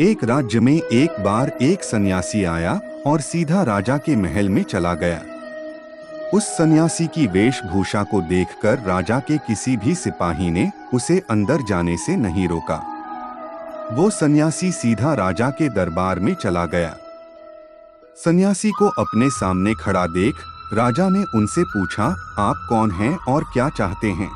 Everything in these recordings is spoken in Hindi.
एक राज्य में एक बार एक सन्यासी आया और सीधा राजा के महल में चला गया। उस सन्यासी की वेशभूषा को देखकर राजा के किसी भी सिपाही ने उसे अंदर जाने से नहीं रोका। वो सन्यासी सीधा राजा के दरबार में चला गया। सन्यासी को अपने सामने खड़ा देख राजा ने उनसे पूछा, आप कौन हैं और क्या चाहते हैं?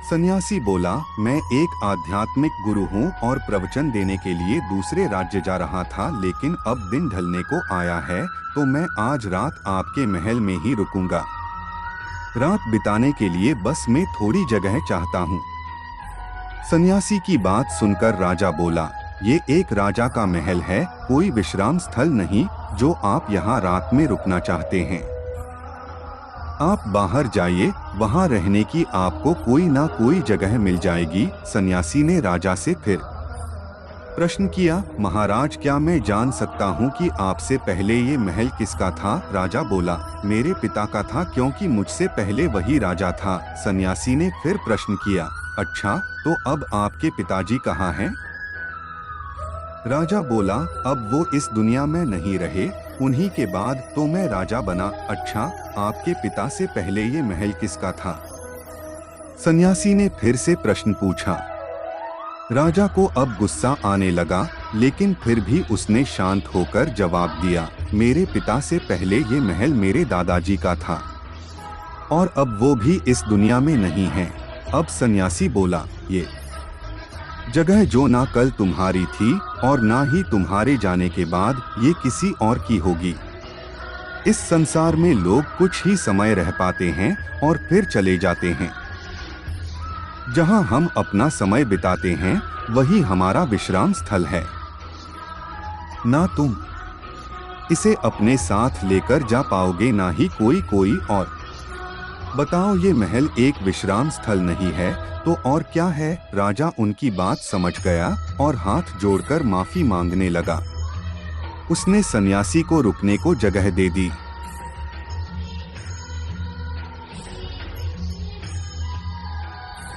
सन्यासी बोला, मैं एक आध्यात्मिक गुरु हूँ और प्रवचन देने के लिए दूसरे राज्य जा रहा था, लेकिन अब दिन ढलने को आया है तो मैं आज रात आपके महल में ही रुकूंगा। रात बिताने के लिए बस मैं थोड़ी जगह चाहता हूँ। सन्यासी की बात सुनकर राजा बोला, ये एक राजा का महल है, कोई विश्राम स्थल नहीं जो आप यहाँ रात में रुकना चाहते हैं। आप बाहर जाइए, वहां रहने की आपको कोई ना कोई जगह मिल जाएगी। सन्यासी ने राजा से फिर प्रश्न किया, महाराज क्या मैं जान सकता हूं कि आपसे पहले ये महल किसका था? राजा बोला, मेरे पिता का था, क्योंकि मुझसे पहले वही राजा था। सन्यासी ने फिर प्रश्न किया, अच्छा तो अब आपके पिताजी कहाँ हैं? राजा बोला, अब वो इस दुनिया में नहीं रहे, उन्हीं के बाद तो मैं राजा बना। अच्छा, आपके पिता से पहले ये महल किसका था? सन्यासी ने फिर से प्रश्न पूछा। राजा को अब गुस्सा आने लगा, लेकिन फिर भी उसने शांत होकर जवाब दिया, मेरे पिता से पहले ये महल मेरे दादाजी का था और अब वो भी इस दुनिया में नहीं है। अब सन्यासी बोला, ये जगह जो ना कल तुम्हारी थी और ना ही तुम्हारे जाने के बाद ये किसी और की होगी। इस संसार में लोग कुछ ही समय रह पाते हैं और फिर चले जाते हैं। जहां हम अपना समय बिताते हैं वही हमारा विश्राम स्थल है। ना तुम इसे अपने साथ लेकर जा पाओगे, ना ही कोई और। बताओ, ये महल एक विश्राम स्थल नहीं है तो और क्या है? राजा उनकी बात समझ गया और हाथ जोड़कर माफी मांगने लगा। उसने सन्यासी को रुकने को जगह दे दी।